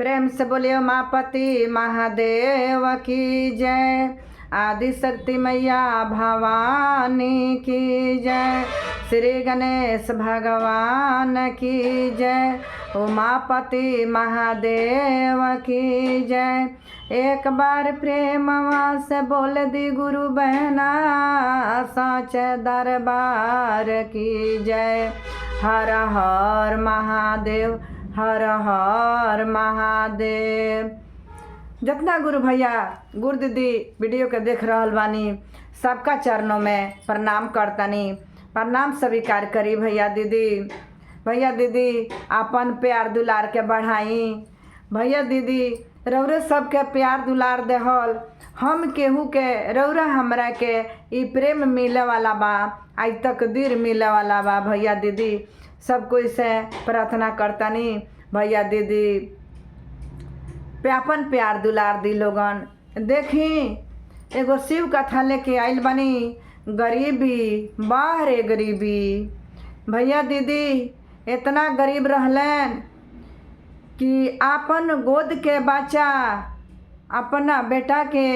प्रेम से बोलिए उमापति महादेव की जय। आदि शक्ति मैया भवानी की जय। श्री गणेश भगवान की जय। उमापति महादेव की जय। एक बार प्रेमवा से बोल दी गुरु बहना साचे दरबार की जय। हर हर महादेव, हर हर महादेव। जितना गुरु भैया गुरु दीदी वीडियो के देख रहल बानी सबका चरणों में प्रणाम करतनी। प्रणाम स्वीकार करी भैया दीदी। भैया दीदी अपन प्यार दुलार के बढ़ाई। भैया दीदी रौरे सबके प्यार दुलार देहल हम केहू के रौरा हमरा के ई प्रेम मिले वाला बा, आज तकदीर मिले वाला बा। भैया दीदी सब कोई से प्रार्थना करतनी भैया दीदी पे अपन प्यार दुलार दी लोगन। देखी एगो शिव कथा लेके आइल बनी। गरीबी बाहरे गरीबी। भैया दीदी इतना गरीब रहलन कि आपन गोद के बच्चा अपना बेटा के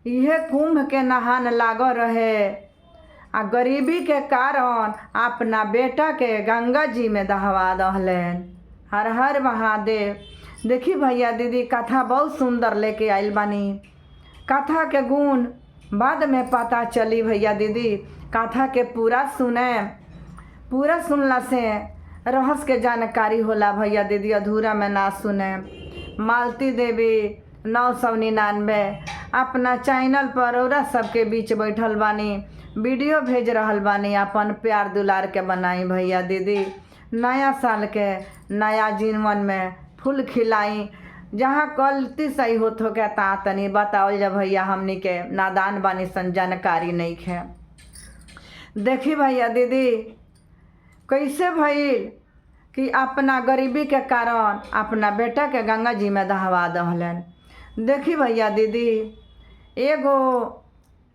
यह कुंभ के नहान लागो रहे आ गरीबी के कारण अपना बेटा के गंगा जी में दहवा दहलन। हर हर महादेव। देखी भैया दीदी कथा बहुत सुंदर लेके आइल बानी। कथा के गुण बाद में पता चली भैया दीदी। कथा के पूरा सुने, पूरा सुनला से रहस्य के जानकारी होला भैया दीदी, अधूरा में ना सुने। मालती देवी 999 अपना चैनल पर औरा सबके बीच बैठल बानी, वीडियो भेज रहल बानी। अपन प्यार दुलार के बनाई भैया दीदी। नया साल के नया जीवन में फूल खिलाई। जहाँ गलती सही होत हो के ता तनी बताओ जब भैया, हमनी के नादान बानी सन जानकारी नहीं है। देखी भैया दीदी कैसे भइल कि अपना गरीबी के कारण अपना बेटा के गंगा जी में दहवा दहलन। देखी भैया दीदी एगो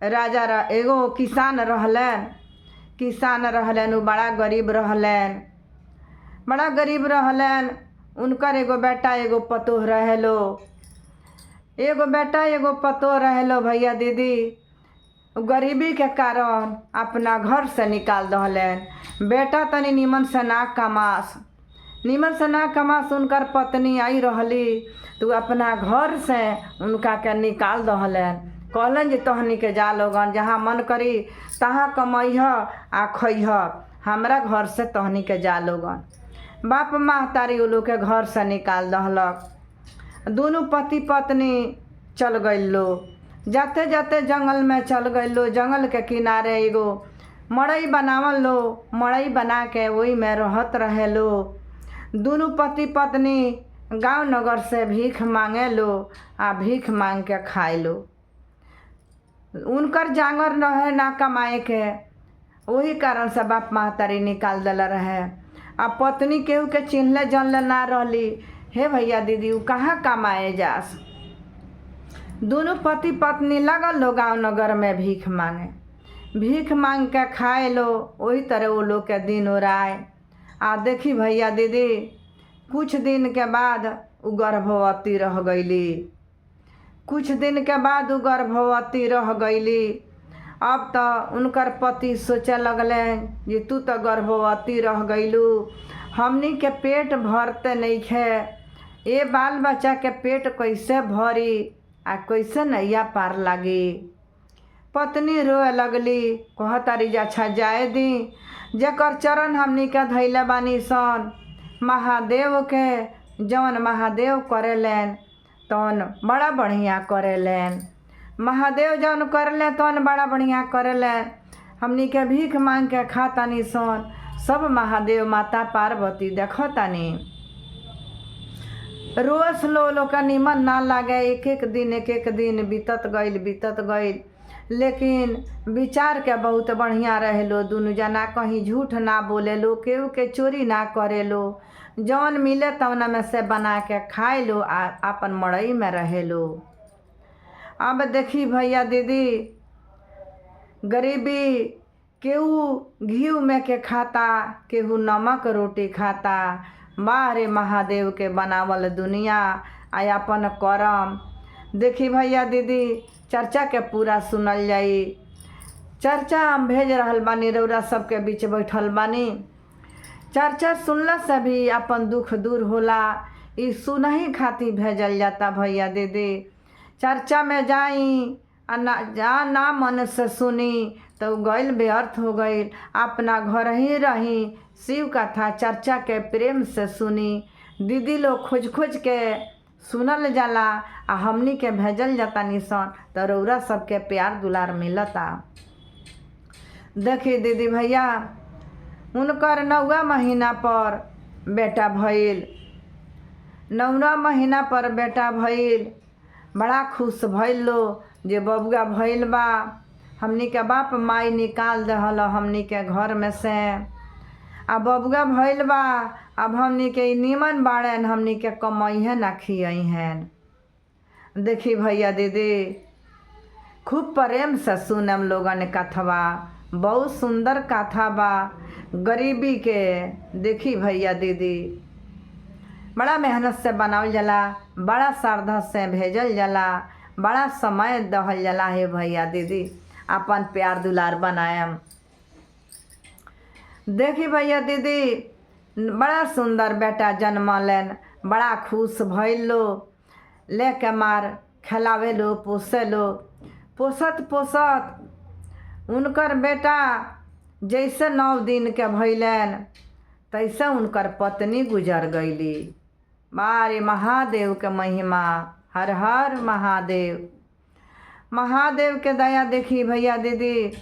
राजा एगो किसान रहलन। किसान रहलन, उ बड़ा गरीब रहलन, बड़ा गरीब रहलन। उनकर एगो बेटा एगो पतोह रहेलो। एगो बेटा एगो पतोह रहेलो भैया दीदी। गरीबी के कारण अपना घर से निकाल दहलन। बेटा तनी निमन से ना कमास, निमन से ना कमास। उनकर पत्नी आई रहली तो अपना घर से उनका के निकाल दहलन। कहलन जे तहनी के जा लोगन, जहाँ मन करी तहाँ कमैह आ खैह, हमरा घर से तहनी के जा लोगन। बाप महतारी उ लोग के घर से निकाल दहलक। दोनों पति पत्नी चल गइल लो। जाते जाते जंगल में चल गइल लो। जंगल के किनारे एगो मड़ई बनावल लो। मड़ई बना के वही में रहत रहे लो। दोनों पति पत्नी गांव नगर से भीख मांगे लो आ भीख मांग के खाए लो। उनकर जांगर रहे ना कमाए के, वही कारण से बाप महतारी निकाल दिला रहे। आ पत्नी केहू के चिन्हले जानले ना रहली। हे भैया दीदी उ कहाँ कमाए जास। दोनों पति पत्नी लगल लो गांव नगर में भीख मांगे। भीख मांग के खाए लो। वही तरह वो लोग के दिन ओराए। आ देखी भैया दीदी कुछ दिन के बाद उ गर्भवती रह गईली। कुछ दिन के बाद उ गर्भवती रह गईली। अब तो उनकर पति सोचे लगले जे तू तो गर्भवती रह गईलू, हमनी के पेट भरते नहीं है। ये बाल बच्चा के पेट कैसे भरी आ कैसे नैया पार लागी। पत्नी रोए लगली, कहतारी जे अच्छा जाए दी, जेकर चरण हमनी के धैले बानी सन महादेव के, जौन महादेव करेलन तौन बड़ा बढ़िया करेलन। महादेव जौन करेलन तौन बड़ा बढ़िया करेलन। हमनी के भीख मांग के खातानी सन सब महादेव माता पार्वती देखतानी। रोज लो का निमन ना लागे। एक एक दिन बीतत गईल। लेकिन विचार के बहुत बढ़िया रहे लो। दोनों जना कहीं झूठ ना बोले लो, केहू के चोरी ना करे लो। जौन मिले तौन में से बना के खाए लो आ अपन मड़ई में रहे लो। अब देखी भैया दीदी गरीबी, केहू घी में के खाता, केहू नमक रोटी खाता, बाहरे महादेव के बनावल दुनिया आ अपन करम। देखी भैया दीदी चर्चा के पूरा सुनल जाई। चर्चा हम भेज रहल बानी, रउरा सबके बीच बैठल बानी। चर्चा सुनला से भी अपन दुख दूर होला, ई सुनही खातिर भेजल जाता भैया दीदी। चर्चा में जाई जा ना मन से सुनी तो गईल व्यर्थ हो गईल। अपना घर ही रही शिव कथा चर्चा के प्रेम से सुनी। दीदी लोग खोज खोज के सुनल जाला आ हमनी के भेजल जाता निसन, तो रउरा सबके प्यार दुलार मिलता। देखी दीदी भैया उनकर 9वां महीना पर बेटा भइल। 9वां महीना पर बेटा भइल। बड़ा खुश भइल लो जे बबुआ भइल बा। हमनी के बाप माई निकाल दहल हमनी के घर में से। आ बबुआ भइल बा, अब हमनी के नीमन बाड़न, हमनी के कमैहन ना खियैहन। देखी भैया दीदी खूब प्रेम से सुनम लोगन कथवा, बहुत सुंदर कथा बा गरीबी के। देखी भैया दीदी बड़ा मेहनत से बनावल जाला, बड़ा श्रद्धा से भेजल जाला, बड़ा समय दहल जाला। हे भैया दीदी अपन प्यार दुलार बनायम। देखी भैया दीदी बड़ा सुंदर बेटा जन्मलन। बड़ा खुश भइल लो, लेके मार खिलावे लो पोसे लो। पोसत पोसत उनकर बेटा जैसे 9 दिन के भइलन तैसे उनकर पत्नी गुजर गईली। बारे महादेव के महिमा, हर हर महादेव। महादेव के दया देखी भैया दीदी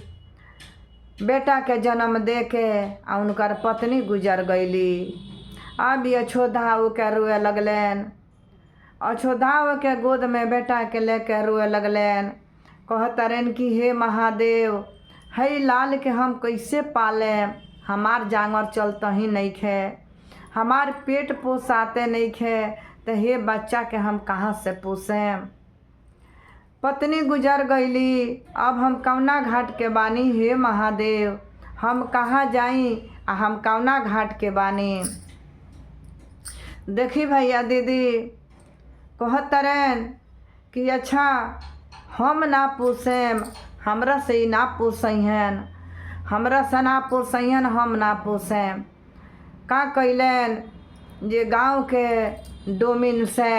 बेटा के जन्म दे के आ उनकर पत्नी गुजर गईली। अब यशोदा के रोए लगलन। यशोदा के गोद में बेटा के लेके रोए लगलन। कहतरन कि हे महादेव, है लाल के हम कैसे पाले? हमार जांगर चलता ही नहीं खे, हमार पेट पोसाते नहीं खे, तो हे बच्चा के हम कहाँ से पोसें? पत्नी गुजर गईली। अब हम कौना घाट के बानी? हे महादेव हम कहाँ जाई आ हम कौना घाट के बानी? देखी भैया दीदी कहतरन कि अच्छा हम ना पोसेम, हमरा से ना पोसैहन, हमरा से ना पोसैहन, हम ना पोसेम। का कैलन जे गांव के डोमिन से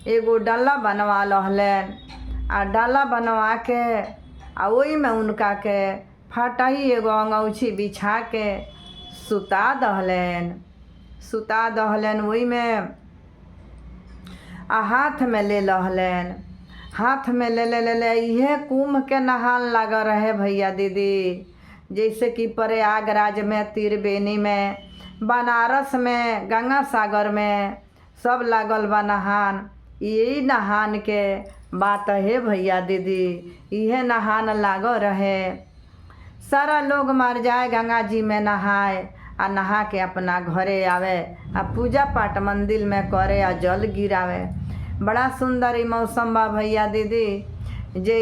एगो डाला बनवा लहलन। आ डाला बनवा के आ वही में उनका के फटही एगो अंगौछी बिछा के सुता दहलन वही में। आ हाथ में ले लहलन, हाथ में ले इहे कुंभ के नहान लग रहे भैया दीदी। जैसे कि प्रयागराज में, त्रिवेणी में, बनारस में, गंगा सागर में सब लागल बा नहान। यही नहान के बात है भैया दीदी, इहे नहान लाग रहे। सारा लोग मर जाए गंगा जी में नहाए आ नहा के अपना घरे आवे आ पूजा पाठ मंदिर में करे आ जल गिरावे। बड़ा सुंदर ई मौसम बा भैया दीदी, जे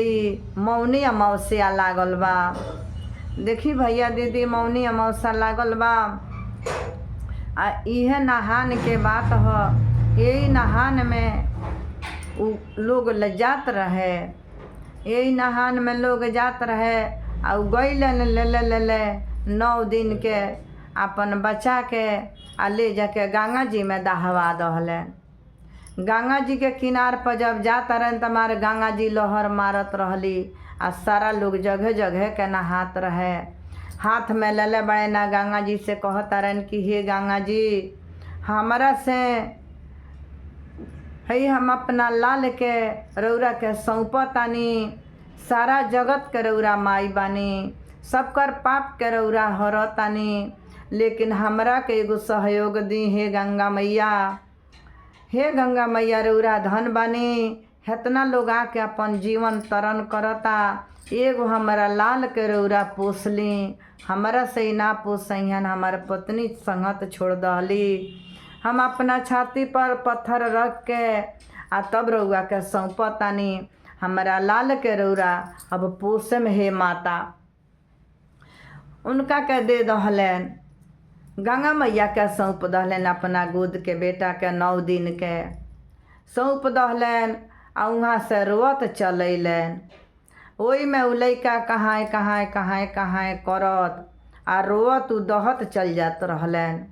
मौनी अमावस्या लागल बा। देखी भैया दीदी मौनी अमावस्या लागल बा आ इहे नहान के बात ह। यही नहान में लोग जात रहे, यही नहान में लोग जात रहे आ गईलन ले 9 दिन के अपन बच्चा के आ ले जाके गंगा जी में दहवा दहलन। गंगा जी के किनार पर जब जाता रहन तमारे गंगा जी लहर मारत रहली आ सारा लोग जगह जगह के नहात रहे। हाथ में ले बड़े ना गंगा जी से कहता रहन कि हे गंगा जी हमारा से है, हम अपना लाल के रौरा के सौंपतानी। सारा जगत के रौरा माई बानी, सबकर पाप के रौरा हरतानी, लेकिन हमरा के एगो सहयोग दी हे गंगा मैया। हे गंगा मैया रौरा धन बानी, हेतना लोग आके अपन जीवन तरण करता, एगो हमारा लाल के रौरा पोसली। हमरा से ना पोसैहन, हमार पत्नी संगत छोड़ दहली। हम अपना छाती पर पत्थर रख के आ तब रउआ के सौंपतानी। हमारा लाल के रौरा अब पोसे में हे माता। उनका के दे दहलन। गंगा मैया के सौंप दहलन अपना गोद के बेटा के 9 दिन के सौंप दहलन आ वहाँ से रोत चलैलन। ओई में उ लइका कहाँ करत आ रोत उ दहत चल जात रहलन।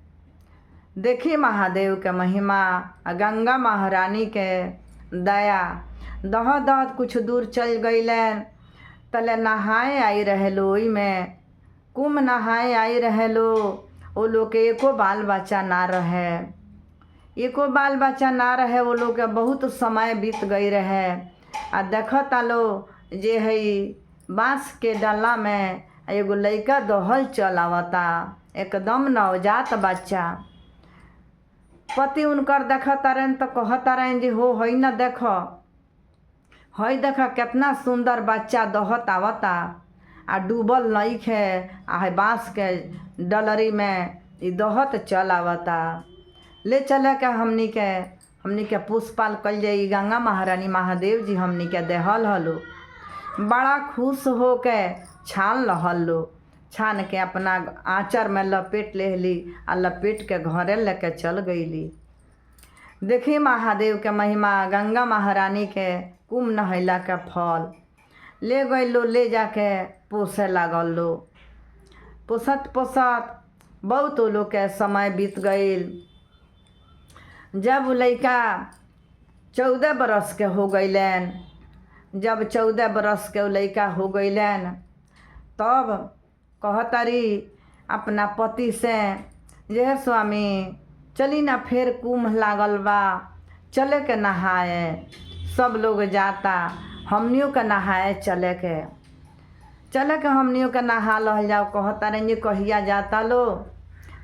देखी महादेव के महिमा, गंगा महारानी के दया। दहत कुछ दूर चल गईलन, तले नहाए आई रहेलो। ओई में कुंभ नहाए आई रहेलो। वो लोग के एको बाल बच्चा ना रहे, एको बाल बच्चा ना रहे। वो लोग के बहुत समय बीत गई रहे। आ देखत आलो जे हई बाँस के डाला में एगो लइका दहल चल आवता, एकदम नवजात बच्चा। पति उनकर देखत रहन तो कहत रहन जे हो हई न देख, हई देख कितना सुंदर बच्चा दहत आवता आ डूबल नइखे। आ बाँस के डलरी में ई दहत चल आवता। ले चले के हमनी के पुष्पाल कल जाई। गंगा महारानी महादेव जी हमनी के देहल हलो। बड़ा खुश हो के छान लहल लो। छान के अपना आँचर में लपेट लेली आ लपेट के घरे लेके चल गईली। देखी महादेव के महिमा, गंगा महारानी के कुंभ नहैला के फल ले गई लो। ले जाके पोसे लागल लो। पोसत पोसत बहुत लोग के समय बीत गईल। जब लइका 14 बरस के हो गईलन, जब 14 बरस के लइका हो गईलन, तब कहतारी अपना पति से जे स्वामी चली ना फिर कुंभ लागल बा, चले के नहाए। सब लोग जाता, हमनियों के नहाए चले के हमनियों के नहा लहल जाओ। कहता रहे कहिया जाता लो?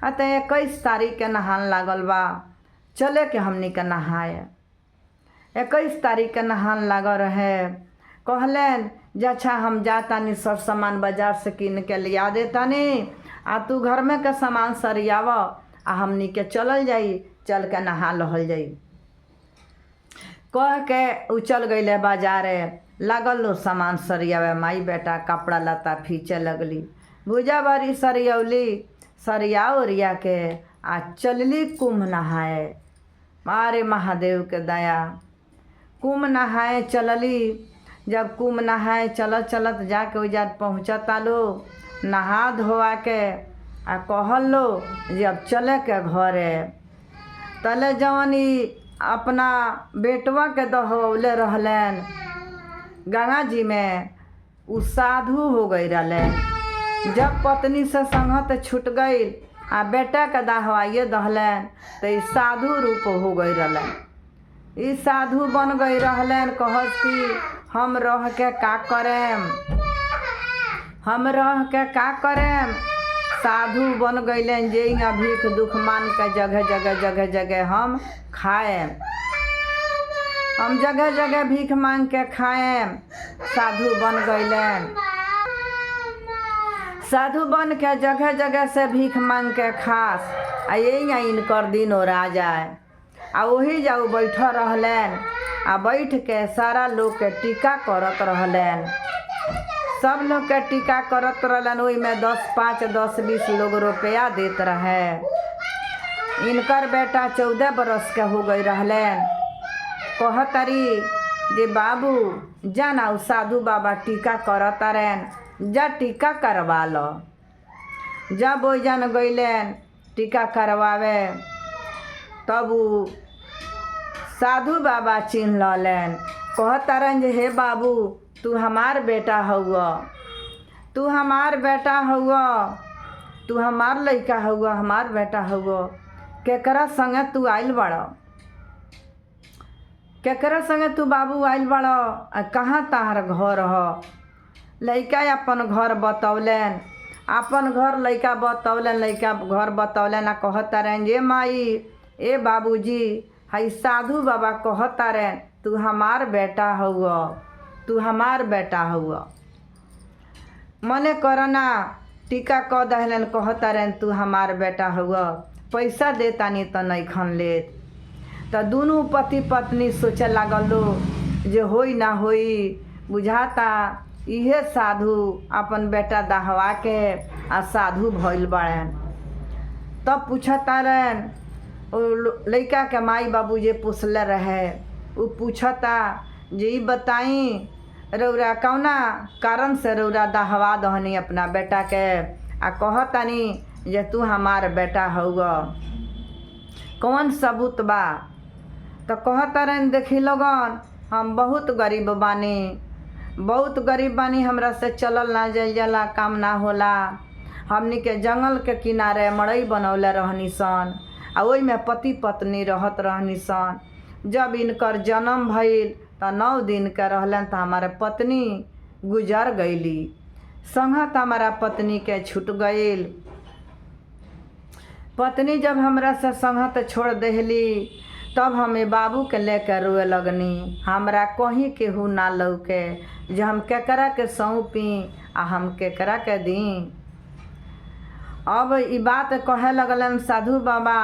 तो 21 तारीख के नहान लागल बा, चले के हमनी के नहाए। 21 तारीख के नहान लागल रहे। कहलन जे अच्छा हम जातानी, सब सामान बाजार से किन के लिया देतानी, आ तू घर में के सामान सरियाव आ हमनी के चलल जाई, चल के नहा लहल जाई। कह के उ चल गईले बाजारे। लागल लो सामान सरियावे। माई बेटा कपड़ा लता फींचे लगली। भुजा बारी सरियौली, सरिया उरिया के आ चलली कुंभ नहाए। मारे महादेव के दया, कुंभ नहाए चलली। जब कुंभ नहाए चलत चलत जाके ओइजा पहुँचता लो, नहा धोआ के आ कहल लो जे अब चले के घरे। तले जवानी अपना बेटवा के दहौले रहलन गंगा जी में, उ साधु हो गई रहलन। जब पत्नी से संगत छूट गई आ बेटा के दहवाइए दहलन, तो ई साधु रूप हो गई रहलन। ई साधु बन गई रहलन। कहस कि हम रह के का करेम, हम रह के का करेम। साधु बन गईलन जे भीख दुख मान के जगह जगह हम खाएम, हम जगह जगह भीख मांग के खाएम। साधु बन गईलन। साधु बन के जगह जगह से भीख मांग के खास आ यही इनकर दिन ओरा जाए। आ वही जाऊ बैठ रहलन आ बैठ के सारा लोग के टीका करत रहलन। सब लोग के टीका करत रहलन। ओई में 5, 10, 20 लोग रुपया देत रहे। इनकर बेटा 14 बरस के हो गई रहलन। कहतरी जे बाबू जाना उ साधु बाबा टीका करत रहन, जा टीका करवा लो। जब ओ जन गईलन टीका करवावे, तब उ साधु बाबा चिन्ह ललन। कहतरन जे हे बाबू तू हमार बेटा हउआ, तू हमार बेटा हउआ, तू हमार लइका हउआ, हमार बेटा हउआ। केकरा संगे तू आइल बड़, केकरा संगे तू बाबू आइल बड़, कहाँ तार घर ह? लइका अपन घर बतौलन, अपन घर लइका बतौलन। लइका घर बतौलन आ कहतारन जे माई ए बाबूजी हई साधु बाबा कहतारन तू हमार बेटा हउआ, तू हमार बेटा हुआ। मने करना टीका क दहलन। कहतारन तू हमार बेटा हुआ, पैसा देतानी तो नइखन लेत। तो दोनों पति पत्नी सोचे लागल लो जे होई ना होई। बुझाता इहे साधु अपन बेटा दहवा के आ साधु भइल बाड़न। तब पूछा तारन लड़का के माई बाबू जे पूछले रहे, वो पूछता जे ई बताई रौरा कौना कारण से रौरा दहवा दहनी अपना बेटा के, आ कहतानी जे तू हमार बेटा हउआ, कौन सबूत बा। तो कहतारन देखी लोगन हम बहुत गरीब बानी, बहुत गरीब बानी, हमरा से चलल ना जाइल जाला, काम ना होला। हमनी के जंगल के किनारे मड़ई बनौले रहनी सन, आ ओई में पति पत्नी रहत रहनी सन। जब इनकर जन्म भइल तो 9 दिन के रहलन तो हमारे पत्नी गुजर गईली, संगत हमारा पत्नी के छूट गईल। पत्नी जब हमरा से संगत छोड़ देहली तब हमें बाबू के लेकर रोए लगनी। हमरा कहीं केहू ना लौके जे हम केकरा के सौंपी आ हम केकरा के दी। अब ई बात कहे लगलन साधु बाबा।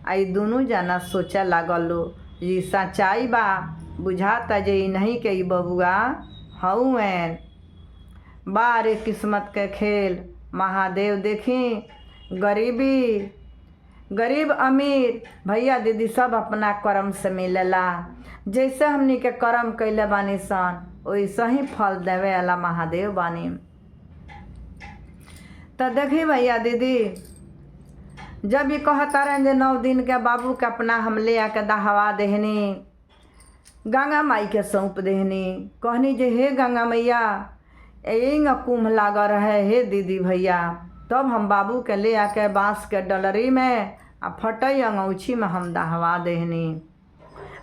आई दोनों जना सोचे लागलो ये सच्चाई बा, बुझाता जे नहीं के ई बबुआ हउएन। बारे किस्मत के खेल महादेव देखी, गरीबी गरीब अमीर भैया दीदी सब अपना कर्म से मिलेला। जैसे हमनी के कर्म कैले बानी सन वैसे ही फल देवे वाला महादेव बानी। तो देखी भैया दीदी, जब ये कहता रहे जे 9 दिन के बाबू के अपना हम ले आके दहवा देहनी, गंगा माई के सौंप देहनी। कहनी जे हे गंगा मैया यही कुंभ लागा रहे हे दीदी भैया। तब हम बाबू के ले आके बांस के डलरी में आ फटई अंगौछी में हम दहवा देहनी।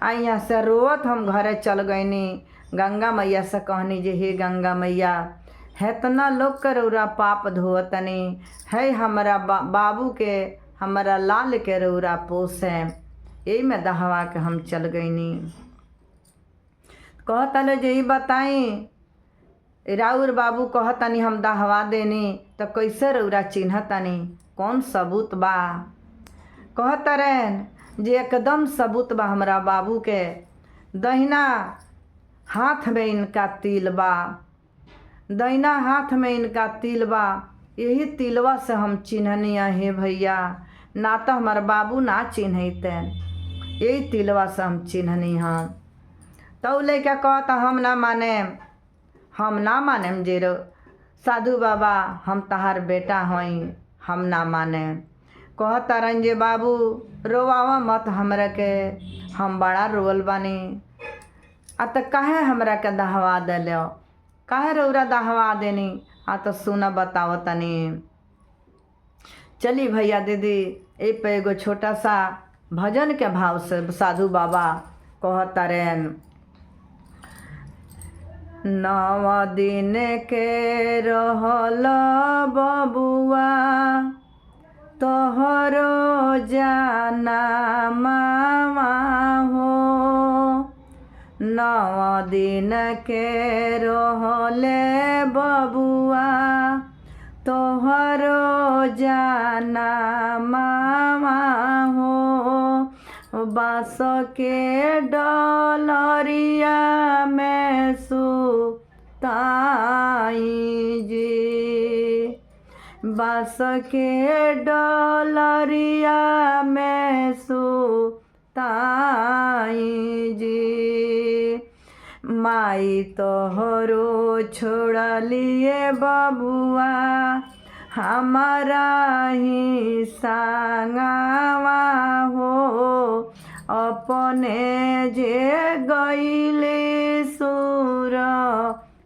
आ यहाँ से रोवत हम घरे चल गईनी। गंगा मैया से कहनी जे हे गंगा मैया हेतना लोग के रौरा पाप धोतनी है, हमारा बाबू के हमारा लाल के रौरा पोस है। यही में दहवा के हम चल गईनी। कहतले जे ई बताई राउर बाबू कहतनी हम दहवा देनी तो कैसे रौरा चिन्हतनी, कौन सबूत बा। कहतरन जे एकदम सबूत बा हमरा बाबू के। दहिना हाथ में इनका तिल बा, दहिना हाथ में इनका तिल बा। यही तिलवा से हम चिन्हनी है भैया, ना तो हमार बाबू ना चिन्हते, यही तिलवा से हम चिन्हनी हाँ। तो लेके कहता हम ना माने जे साधु बाबा हम तहार बेटा हई, हम ना माने। कहता रन जे बाबू रोवावा मत हमरा के, हम बड़ा रोल बानी। आ तो काहे हमरा के दहवा दिलो, काहे रौरा दहवा देनी। आ तो सुना बताओ तनी। चली भैया दीदी ए पे एगो छोटा सा भजन के भाव से साधु बाबा कहता रन। 9 दिन के रहल बबुआ तोहरो जाना मामा हो। 9 दिन के रहले बबुआ तोहरो जाना मामा हो। बाँस के डलरिया में सुताई जी, बाँस के डलरिया में सुताई जी। माई तोहरो छोड़लिए बबुआ हमारा ही संगवा हो। अपने जे गईले सुर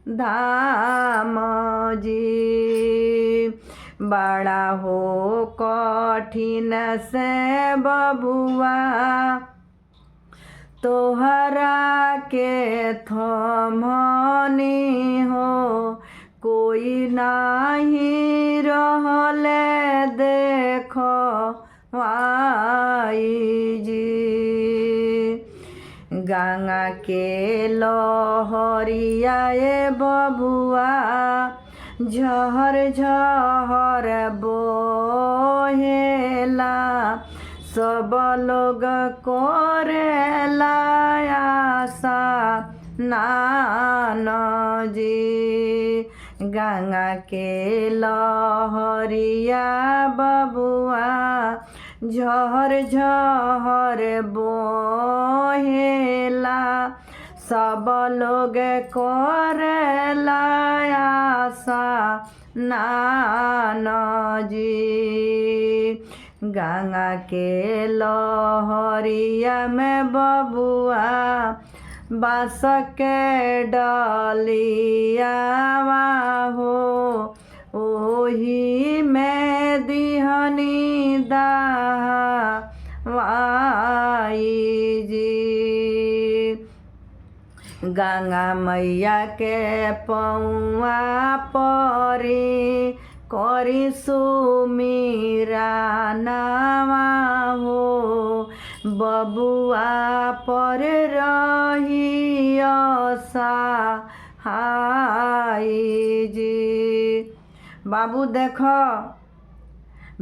धाम जी। बड़ा हो कठिन से बबुआ तोहरा के थमनी हो। कोई नहीं रहले देखो वाई जी। गंगा के लहरिया ए बबुआ झहर झहर बोहेला। सब लोग करेला आशा नान जी। गंगा के लहरिया बबुआ झहर झहर बोहेला सब लोग करेला आशा नान जी। गंगा के लहरिया में बबुआ बांस के डलिया हो ओही में दिहनी दहाई जी। गंगा मैया के पौआ परी करी सुमीरा नावा हो बबुआ पर रही सहाई जी। बाबू देखो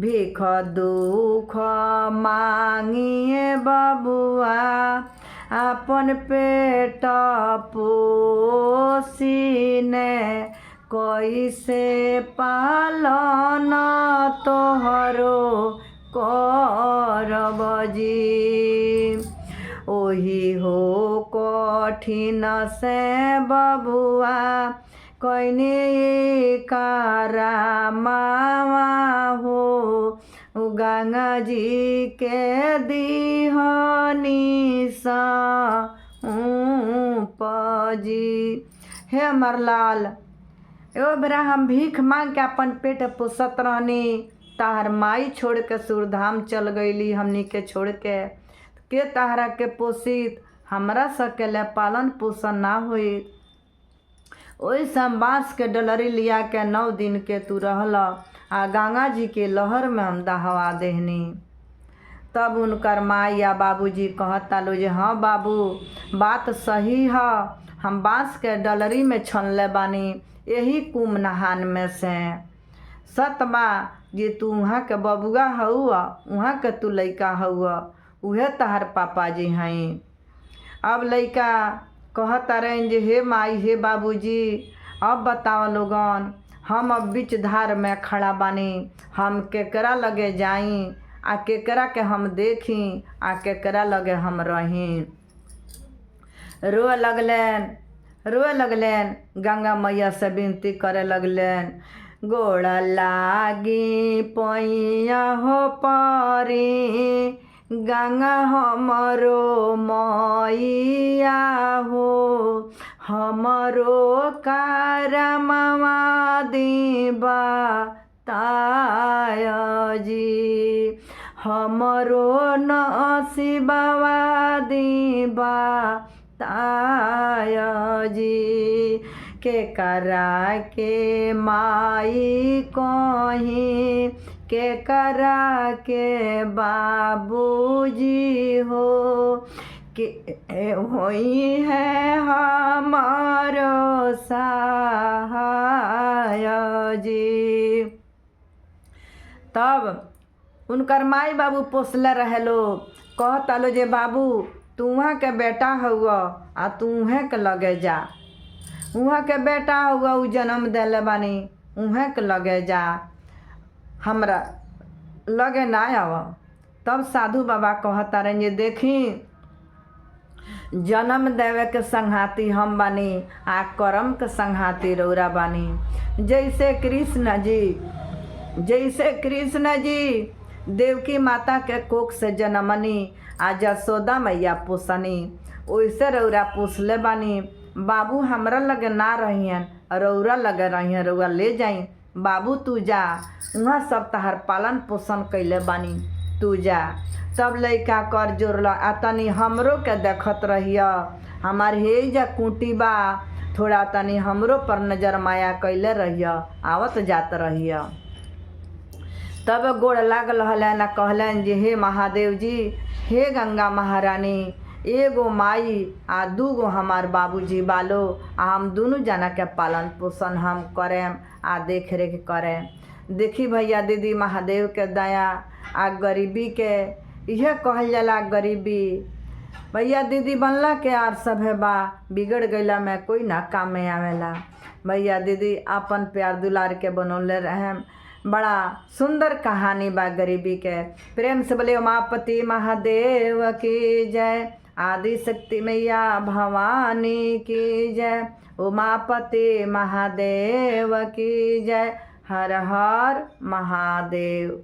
भीख दुख मांगिए बबुआ अपन पेट पोसीने कैसे पालन तोहरो करब जी। ओही हो कठिन से बबुआ कैने करामावा हो गंगा जी के दिहनी सजी। हे हमर लाल एगो बेरा हम भीख मांग के अपन पेट पोसत रहनी ताहर माई छोड़ के सुरधाम चल गईली हमनी के छोड़ के ताहरा के पोसित हमरा सकेले पालन पोषण ना हुई। ओई हम बांस के डलरी लिया के 9 दिन के तू रहल आ गंगा जी के लहर में हम दहवा देहनी। तब उनकर माँ या बाबूजी कहता लो जे हाँ बाबू बात सही है, हम बांस के डलरी में छनले बानी यही कुम नहान में से सतबा जे तू वहाँ के बबुआ हउआ वहाँ के तू लइका हउआ उहे तहार पापा जी हैं। अब लइका कहता रहे जे हे माई हे बाबूजी अब बताओ लोगन हम अब बीच धार में खड़ा बानी, हम केकरा लगे जाई आ केकरा के हम देखी आ केकरा लगे हम रही। रोए लगलेन गंगा मैया से विनती करे लगलेन गोड़ लागी पैया हो परी गंगा हमरो मैया हो हमरो करमवा दीबा ताय जी हमरो नसीबवा दीबा ताय जी के करा के माई कहीं के करा के बाबूजी हो के होई है हमारो सहाय जी। तब उनकर माई बाबू पोसले रहे लो कहता लो जे बाबू तू वहाँ के बेटा हुआ आ तू वहाँ के लगे जा वहाँ के बेटा हुआ उ जन्म देले बानी वहाँ के लगे जा हमरा लगे ना आव। तब साधु बाबा कहता रहे जे देखी जन्म देवे के संघाती हम बानी आ कर्म के संघाती रौरा बानी। जैसे कृष्ण जी देवकी माता के कोख से जन्मनी आ जसोदा मैया पोसनी वैसे रौरा पोसले बानी। बाबू हमरा लगे ना रहियन रौरा लगे रहियन रौरा ले जाई बाबू तू जा वहाँ सब तहार पालन पोषण कैले बानी तू जा। तब लइका कर जोड़ल आ तनी हमरो के देखत रहिया हमार हे जा कुटी बा थोड़ा तनी हमरो पर नजर माया कैले रहिया आवत जात रहिया। तब गोड़ लागल हलन कहलन जे हे महादेव जी हे गंगा महारानी एगो माई आ दूगो हमार बाबूजी बालो आ हम दोनों जना के पालन पोषण हम करें आ देख रेख करें। देखी भैया दीदी महादेव के दया आ गरीबी के यह कहल जाला गरीबी भैया दीदी बनला के आर सभे बा बिगड़ गईला में कोई ना काम में आवेला। भैया दीदी अपन प्यार दुलार के बनौले रहें बड़ा सुंदर कहानी बा गरीबी के। प्रेम से बोले उमापति महादेव की जय, आदि शक्ति मैया भवानी की जय, उमापति महादेव की जय, हर हर महादेव।